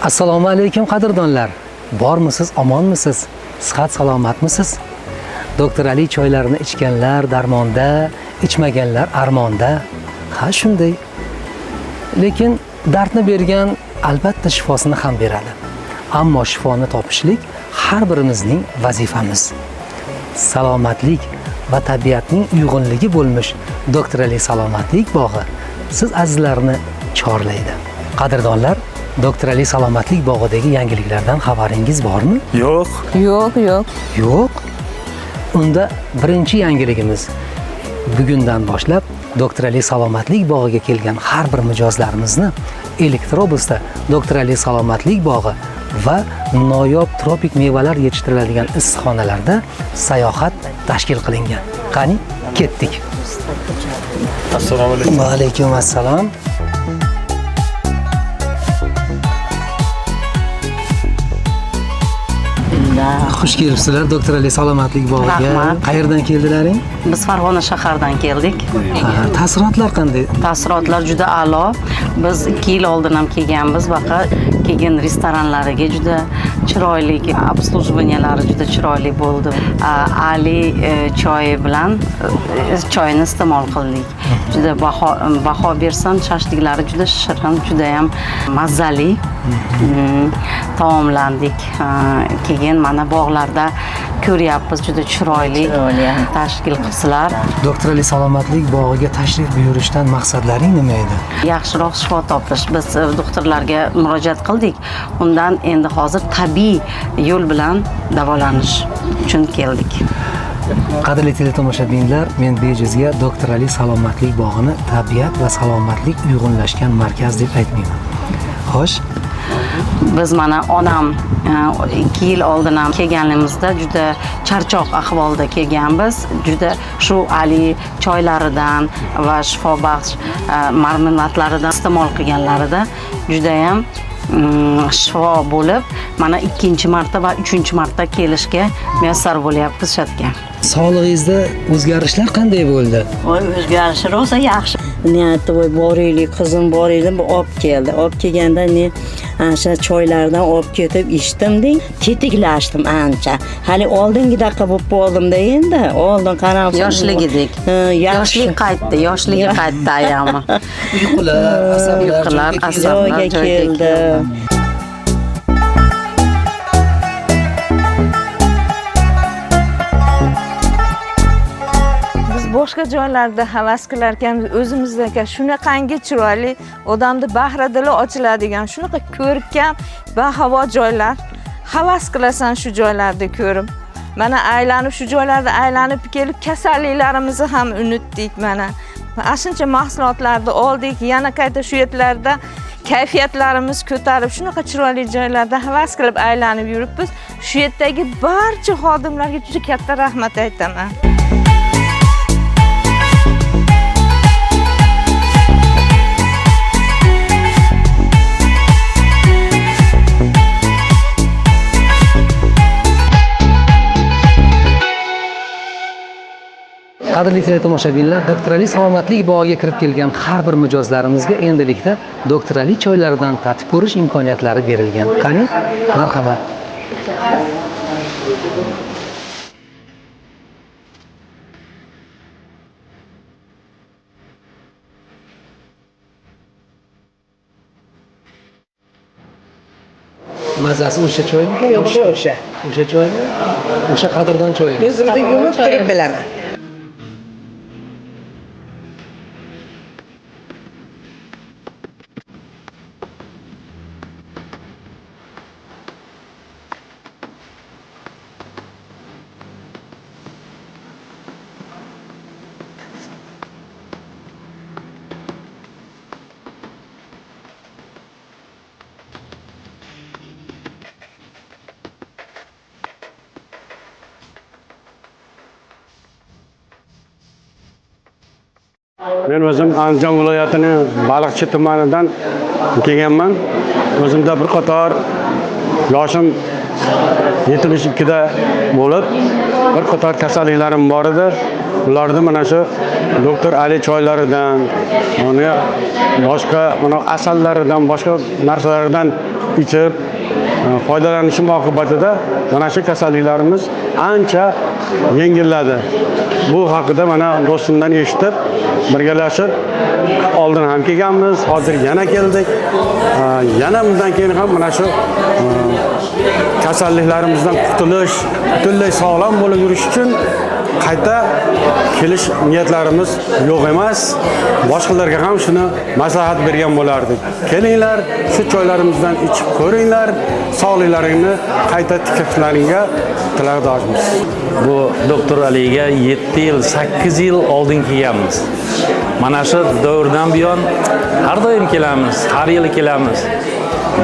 Assalomu alaykum qadrdonlar. Bormisiz, omonmisiz? Sihat salomatmisiz? Doktor Ali choylarini ichganlar darmonda, ichmaganlar armonda. Ha shunday. Lekin dardni bergan albatta shifosini ham beradi. Ammo shifoni topishlik har birimizning vazifamiz. Salomatlik va tabiatning uyg'unligi bo'lmish Doktor Ali salomatlik bog'i siz azizlarni chorlaydi. Qadrdonlar, Doktor Ali salomatlik bog'idagi yangiliklardan xabaringiz bormi? Yo'q. Yo'q. Unda birinchi yangiligimiz bugundan boshlab Doktor Ali salomatlik bog'iga kelgan har bir mijozlarimizni elektrobusda Doktor Ali salomatlik bog'i va noyob tropik mevalar yetishtiriladigan issiqxonalarda sayohat tashkil qilingan. Qani, ketdik. Assalomu alaykum. Va alaykum assalom. Xush kelibsizlar Doktor Ali salomatlik bog'iga. Rahmat. Qayerdan keldilaring? Biz Farg'ona shahardan keldik. Taassurotlar qanday? Taassurotlar juda a'lo. Biz 2 yil oldin ham kelganmiz. Baqa kelgan restoranlariga juda chiroyli, obslujivanyalari juda chiroyli bo'ldi. Ali choyi bilan choyni iste'mol qildik. Juda baho bersam, shashliklari juda shirin, juda ham mazali. Taomlandik. Keyin mana bog'larda ko'ryapmiz, juda chiroyli tashkil qilsalar. Doktor Ali salomatlik bog'iga tashrif buyurishdan maqsadlaring nima edi? Yaxshiroq shifo topish. Biz doktorlarga murojaat qildik. Undan endi hozir tabiiy yo'l bilan davolanish uchun keldik. Qadrli teletomoshabinlar, men bejizga Doktor Ali salomatlik bog'ini tabiat va salomatlik uyg'unlashgan markaz deb aytmayman. Xo'sh, Biz mana onam 2 yil oldin ham kelganimizda juda charchoq ahvolda kelganmiz. Juda shu Ali choylaridan va shifobaxsh marmelatlaridan iste'mol qilganlarida juda ham shifo bo'lib, mana 2-marta va 3-marta kelishga muyassar bo'lyapmiz shatga. sog'lig'ingizda o'zgarishlar qanday bo'ldi? O'zgarish rosa yaxshi. Niyatda voy boraylik, qizim boraylik, bu olib keldi. Olib kelganda men o'sha choylardan olib ketib ichdim-ding, tetiklashdim ancha. Hali oldingidaqa bo'lib qoldim-da endi. Oldin qarab Yoshligidek. Yoshlik qaytdi, ayami. Uyqular, asablar joyiga keldi. Boshqa joylarda havas qilar ekan, o'zimizdagi shunaqangi chiroyli, odamni bahri dili ochiladigan, shunaqa ko'rkam va havo joylar. Havas qilasan shu joylarda ko'rib. Mana aylanib shu joylarda aylanib kelib kasalliklarimizni ham unutdik mana. Ashuncha mahsulotlarni oldik, yana qayta shu yerlarda kayfiyatlarimiz ko'tarib, shunaqa chiroyli joylarda havas qilib aylanib yuribmiz. Shu yerdagi barcha xodimlarga juda katta rahmat aytaman. Qadrli teletomoshabinlar, Doktor Ali salomatlik bog'iga kirib kelgan har bir mijozlarimizga endilikda Doktor Ali choylaridan tatib ko'rish imkoniyatlari berilgan. Qani, marhamat. Mazasi o'sha choymi? O'sha. O'sha choymi? O'sha qadrdon choymi? O'zimda yuvib turib bilaman. Men o'zim Andijon viloyatining Baliqchi tumanidan kelganman. O'zimda bir qator yoshim 72da bo'lib bir qator kasalliklarim bor edi. Ularni mana shu doktor Ali choylaridan, ona boshqa mana asallaridan, boshqa narsalardan ichib foydalanishim oqibatida mana shu kasalliklarimiz ancha yengilladi. Bu haqida mana do'stimdan eshitib, birgalashib oldin ham kelganmiz, hozir yana keldik. Yana bundan keyin ham mana shu kasalliklarimizdan qutulish, butunlay sog'lom bo'lib yurish uchun qayta kelish niyatlarimiz yo'q emas. Boshqalarga ham shuni maslahat bergan bo'lardik. Kelinglar, shu choylarimizdan ichib ko'ringlar, sog'liklaringni qayta tiklashlaringga tilakdoshmiz. Bu doktor Aliga 7 yil, 8 yil oldin kelganmiz. Mana shu davrdan buyon har doim kelamiz, har yil kelamiz.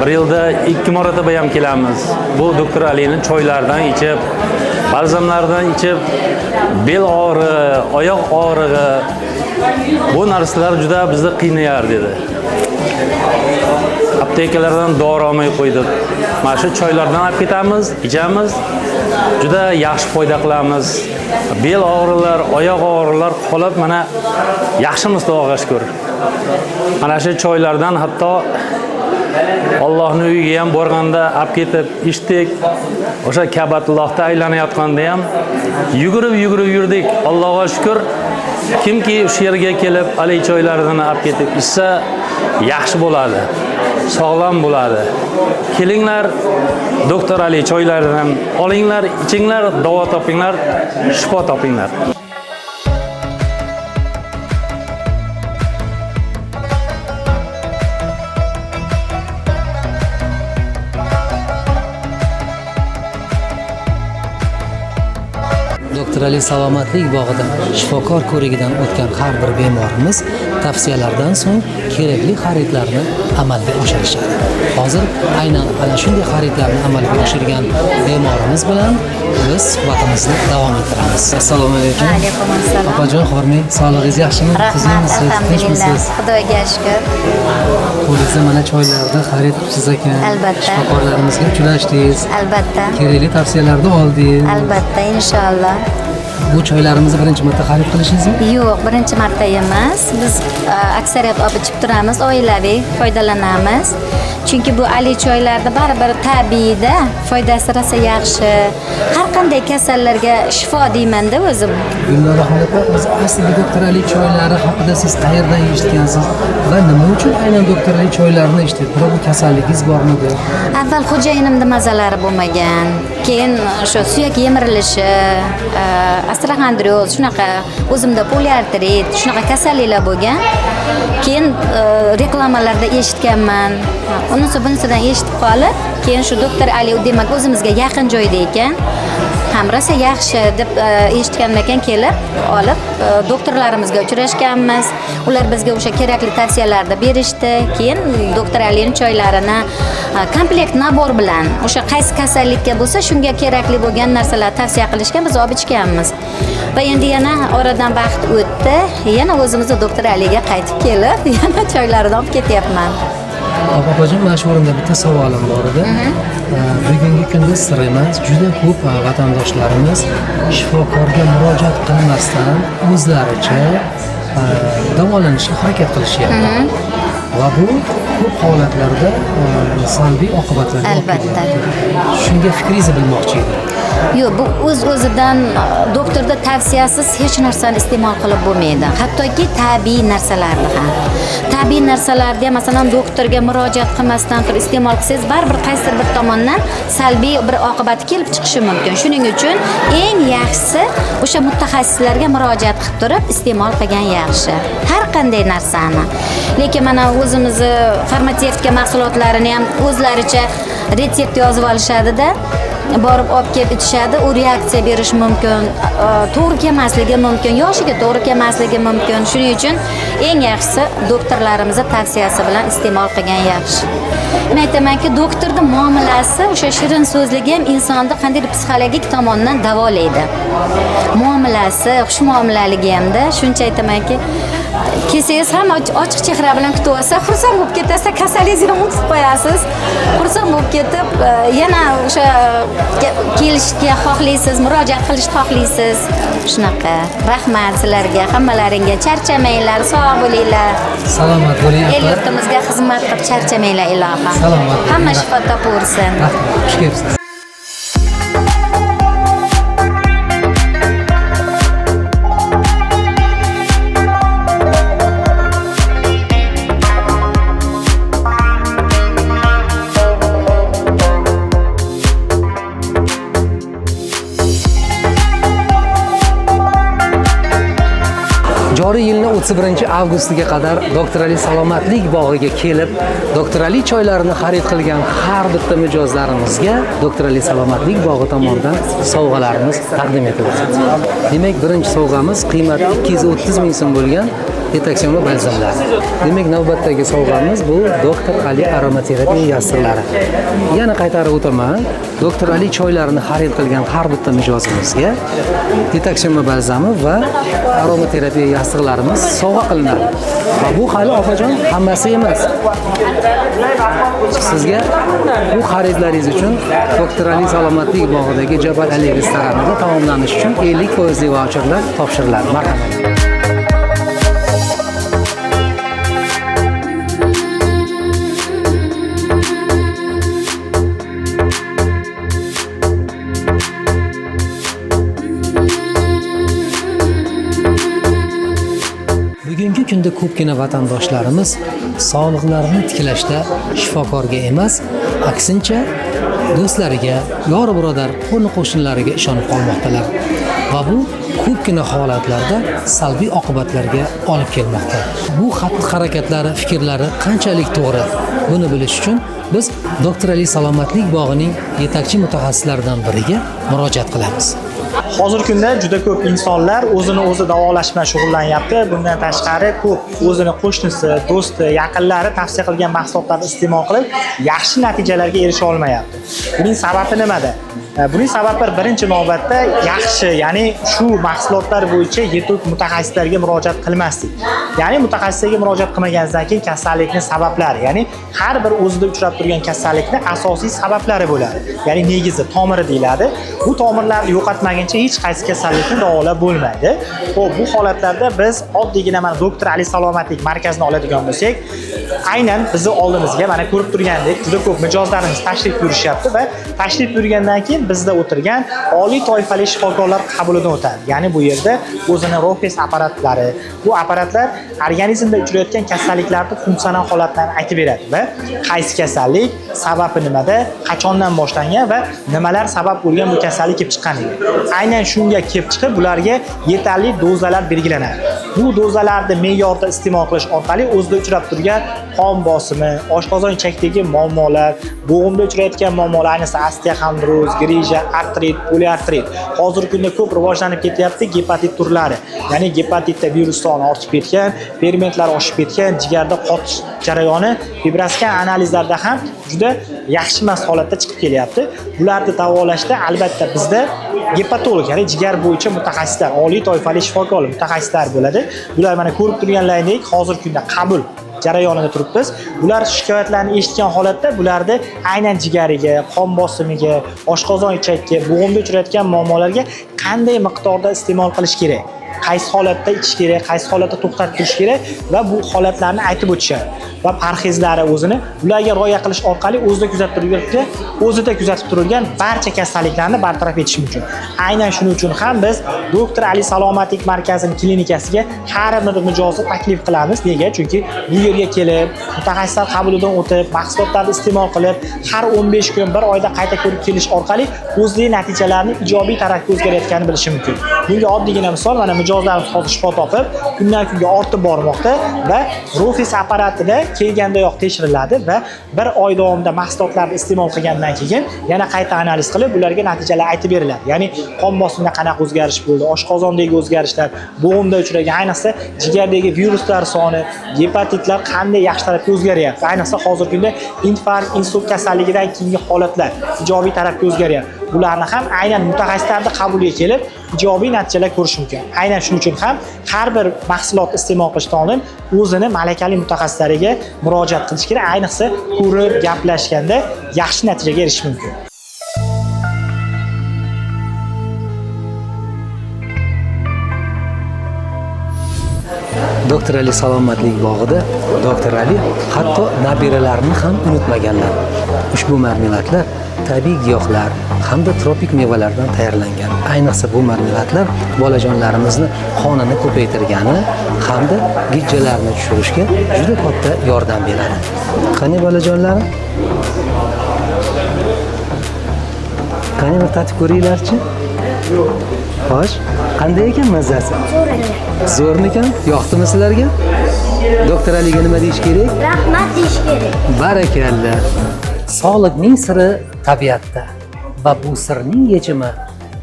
Bir yilda 2 marotaba ham kelamiz. Bu doktor Alining choylaridan ichib, balzamlardan ichib, bel og'rig'i, oyoq og'rig'i bu narsalar juda bizni qiynayar dedi. Aptekalardan dori olmay qo'ydik. Mana shu choylardan olib ketamiz, ichamiz. Juda yaxshi foyda qilamiz. Bel og'riqlar, oyoq og'riqlar qolib mana yaxshimiz Xudoga shukr. Mana shu choylardan hatto Allohning uyiga ham borganda olib ketib ichdik. O'sha Ka'batullohda aylanayotganda ham yugurib yurdik. Allohga shukr. Kimki shu yerga kelib Ali choylaridan olib ketib ichsa yaxshi bo'ladi. Sog'lom bo'ladi. Kelinglar, doktor Ali choylaridan olinglar, ichinglar, davo topinglar, shifo topinglar. Doktor Ali salomatlik bog'ida shifokor ko'rigidan o'tgan har bir bemorimiz tavsiyalardan so'ng kerakli xaridlarni amalga oshirishadi. Hozir aynan ana shunday xaridlarni amalga oshirgan bemorimiz bilan biz suhbatimizni davom ettiramiz. Assalomu alaykum. Alaykum assalom. Opajon, xormay, sog'lig'ingiz yaxshimi? Rahmat, alhamdulillah. Xudoga shukr. Qo'lingizda mana choylarda xarid qilibsiz ekan. Albatta. Shifokorlarimizga uchrashdingiz. Albatta. Kerakli tavsiyalarni oldingiz. Albatta, inshaalloh. Bu choylarimizni birinchi marta xarid qilishingizmi? Yo'q, birinchi marta emas. Biz aksariyat olib ichib turamiz, oilaviy foydalanamiz. Chunki bu Ali choylarda baribir tabiiyda, foydasi rosa yaxshi. Har qanday kasallarga shifo deyman-da o'zim. Gulnora xola, o'zi aslida doktor Ali choylari haqida siz qayerdan eshitgansiz va nima uchun aynan doktor Ali choylarini ichdingiz? Bu kasalligingiz bormidi? Avval xo'jayinimda mazalari bo'lmagan. Keyin o'sha suyak yemirilishi, osteoxondroz, shunaqa o'zimda poliartrit, shunaqa kasalliklar bo'lgan. Keyin reklamalarda eshitganman. Bunisidan eshitib qolib, keyin shu doktor Ali demak o'zimizga yaqin joyda ekan. Ham rosa yaxshi deb eshitgandan keyin kelib, olib doktorlarimizga uchrashganmiz. Ular bizga o'sha kerakli tavsiyalarni berishdi. Keyin doktor Alining choylarini komplekt nabor bilan o'sha qaysi kasallikka bo'lsa shunga kerakli bo'lgan narsalar tavsiya qilishgan, biz olib ichganmiz. Va endi yana oradan vaqt o'tdi, yana o'zimizni doktor Aliga qaytib kelib, yana choylarni olib ketyapman. Opajon, mana shu o'rinda bitta savolim bor edi. Bugungi kunda sir emas, juda ko'p vatandoshlarimiz shifokorga murojaat qilmasdan o'zlaricha davolanishga harakat qilishyapti. Va bu ko'p holatlarda salbiy oqibatlarga olib keladi. Shunga fikringizni bilmoqchi edim. Yo'q, bu o'z-o'zidan doktorda tavsiyasiz hech narsani iste'mol qilib bo'lmaydi. Hattoki tabiiy narsalarni ham. Tabiiy narsalarga masalan doktorga murojaat qilmasdan turib iste'mol qilsangiz, baribir qaysidir bir tomondan salbiy bir oqibat kelib chiqishi mumkin. Shuning uchun eng yaxshisi o'sha mutaxassislarga murojaat qilib turib iste'mol qilgan yaxshi. Har qanday narsani. Lekin mana o'zimizni farmatsevtika mahsulotlarini ham o'zlaricha retsept yozib olishadi-da. Borib olib kelib ichishadi, u reaksiya berish mumkin, to'g'ri kelmasligi mumkin, yoshiga to'g'ri kelmasligi mumkin. Shuning uchun eng yaxshisi doktorlarimizni tavsiyasi bilan iste'mol qilgan yaxshi. Men aytamanki, doktorning muomalasi, o'sha shirin so'zligi ham insonni qandaydir psixologik tomondan davolaydi. Muomalasi, xushmuomalaligi hamda shuncha aytamanki, kelsangiz ham ochiq chehra bilan kutib olsa, xursand bo'lib ketasiz, kasalligingizni unutib qo'yasiz. Xursand bo'lib ketib, yana o'sha kelishga xohlaysiz, murojaat qilishni xohlaysiz. Shunaqa. Rahmat sizlarga, hammalaringga. Charchamanglar, sog' bo'linglar. Salomat bo'ling. El yurtimizga xizmat qilib charchamanglar ilohim. Salomat bo'ling. Hamma shifo topaversin. Rahmat. Xush kelibsiz. Joriy yilning 31 avgustiga qadar Doktor Ali salomatlik bog'iga kelib, Doktor Ali choylarini xarid qilgan har bitta mijozlarimizga Doktor Ali salomatlik bog'i tomonidan sovg'alarimiz taqdim etildi. Demak, birinchi sovg'amiz qiymati 230 ming so'm bo'lgan deteksion balzamlar. Demak, navbatdagi sovg'amiz bu Doktor Ali aromaterapiya yastirlari. Yana qaytarib o'taman, Doktor Ali choylarini xarid qilgan har bitta mijozimizga deteksion balzami va aromaterapiya yastirlarimiz sovg'a qilinadi. Va bu hali opajon hammasi emas. Sizga bu xaridlaringiz uchun Doktor Ali salomatlik bog'idagi Jabal Ali restoranida taomlanish uchun 50% voucherlar topshiriladi. Marhamat. Bugungi kunda ko'pgina vatandoshlarimiz sog'liqlarini tiklashda shifokorga emas, aksincha do'stlariga, yor birodar, qo'ni-qo'shnilariga ishonib qolmoqdalar. Va bu ko'pgina holatlarda salbiy oqibatlarga olib kelmoqda. Bu xatti-harakatlari, fikrlari qanchalik to'g'ri? Buni bilish uchun biz Doktor Ali salomatlik bog'ining yetakchi mutaxassislaridan biriga murojaat qilamiz. Hozirgi kunda juda ko'p insonlar o'zini o'zi davolash bilan shug'ullanyapti. Bundan tashqari ko'p o'zini qo'shnisi, do'sti, yaqinlari tavsiya qilgan mahsulotlarni iste'mol qilib, yaxshi natijalarga erisha olmayapti. Buning sababi nimada? Buning sababi birinchi navbatda yaxshi, ya'ni shu mahsulotlar bo'yicha yetuk mutaxassislarga murojaat qilmaslik. Ya'ni mutaxassisga murojaat qilmagandan keyin kasallikning sabablari, ya'ni har bir o'zida uchrab turgan kasallikning asosiy sabablari bo'ladi. Ya'ni negizi, tomiri deyiladi. Bu tomirlarni yo'qotmaguncha hech qaysi kasallikni davolab bo'lmaydi. Xo'p, bu holatlarda biz oddiygina mana Doktor Ali salomatlik markazini oladigan bo'lsak, aynan bizni oldimizga mana ko'rib turgandek juda ko'p mijozlarimiz tashrif buyurishyapti va tashrif buyurgandan keyin bizda o'tirgan oliy toifali shifokorlar qabulidan o'tadi. Ya'ni bu yerda o'zini Rofes apparatlari, bu apparatlar organizmda uchrayotgan kasalliklarning funksional holatlarini aytib beradi va qaysi kasallik, sababi nimada, qachondan boshlangan va nimalar sabab bo'lgan bu kasallik kelib chiqqaniga. Aynan shunga kelib chiqib, bularga yetarli dozalar belgilanadi. Bu dozalarni me'yorda iste'mol qilish orqali o'zida uchrab turgan qon bosimi, oshqozon ichakdagi muammolar, bo'g'imda uchrayotgan muammolar, ayniqsa osteoxondroz, grija, artrit, poliartrit. Hozirgi kunda ko'p rivojlanib ketyapti gepatit turlari. Ya'ni gepatitda virus soni ortib ketgan, fermentlar oshib ketgan, jigarda qotish jarayoni fibroskan analizlarda ham juda yaxshi emas holatda chiqib kelyapti. Bularni davolashda albatta bizda gepatolog, ya'ni jigar bo'yicha mutaxassislar, oliy toifali shifokorlar, mutaxassislar bo'ladi. Bular mana ko'rib turganlaringdek hozirgi kunda qabul jarayonida turibmiz. Bular shikoyatlarni eshitgan holatda bularni aynan jigariga, qon bosimiga, oshqozon ichakka, bo'g'imda uchrayotgan muammolarga qanday miqdorda iste'mol qilish kerak, qaysi holatda ichish kerak, qaysi holatda to'xtatib turish kerak va bu holatlarni aytib o'tishadi. Va parhezlari o'zini ularga rioya qilish orqali o'zida kuzatib turilgan barcha kasalliklarni bartaraf etish mumkin. Aynan shuning uchun ham biz Doktor Ali salomatlik markazining klinikasiga har bir mijozni taklif qilamiz. Nega? Chunki bu yerga kelib, mutaxassislar qabulidan o'tib, mahsulotlarni iste'mol qilib, har 15 kun, bir oyda qayta ko'rib kelish orqali o'zli natijalarni ijobiy tarafga o'zgarayotganini bilish mumkin. Bunga oddiygina misol, mana mijozlarimiz hozir shifo topib, kundan kunga ortib bormoqda va Rofes apparatida kelgandayoq tekshiriladi va bir oy davomida mahsulotlarni iste'mol qilgandan keyin yana qayta analiz qilib, ularga natijalar aytib beriladi. Ya'ni qon bosimida qanaqa o'zgarish bo'ldi, oshqozondagi o'zgarishlar, bo'g'imda uchragan, ayniqsa jigardagi viruslar soni, gepatitlar qanday yaxshi tarafga o'zgaryapti. Ayniqsa hozirgi kunda infarkt, insult kasalligidan keyingi holatlar ijobiy tarafga o'zgaryapti. bularni ham aynan mutaxassislarni qabuliga kelib ijobiy natijalar ko'rish mumkin. Aynan shuning uchun ham har bir mahsulot iste'mol qilishdan oldin o'zini malakali mutaxassislariga murojaat qilish kerak. Ayniqsa ko'rib, gaplashganda yaxshi natijaga erishish mumkin. Doktor Ali salomatlik bog'ida doktor Ali hatto nabiralarini ham unutmaganlar. Ushbu marmeladlar tabiiy giyohlar hamda tropik mevalardan tayyorlangan. Ayniqsa bu marmeladlar bolajonlarimizni qonini ko'paytirgani hamda gijjalarni tushirishga juda katta yordam beradi. Qani bolajonlarim? Qani bir tatib ko'ringlarchi? Xo'sh, qanday ekan mazasi? Zo'rmikan? Yoqdimi sizlarga? Doktor Aliga nima deyish kerak? Rahmat deyish kerak. Barakalla. Sog'liqning siri tabiatda va bu sirning yechimi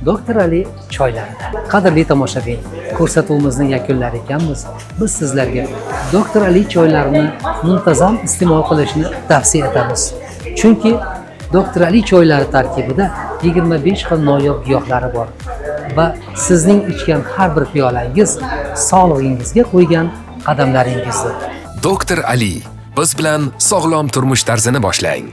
Doktor Ali choylarida. Qadrli tomoshabin, ko'rsatuvimizni yakunlar ekanmiz. Biz sizlarga Doktor Ali choylarini muntazam iste'mol qilishni tavsiya etamiz. Chunki Doktor Ali choylari tarkibida 25 xil noyob giyohlari bor va sizning ichgan har bir piyolangiz sog'lig'ingizga qo'ygan qadamlaringizdir. Doktor Ali, biz bilan sog'lom turmush tarzini boshlang.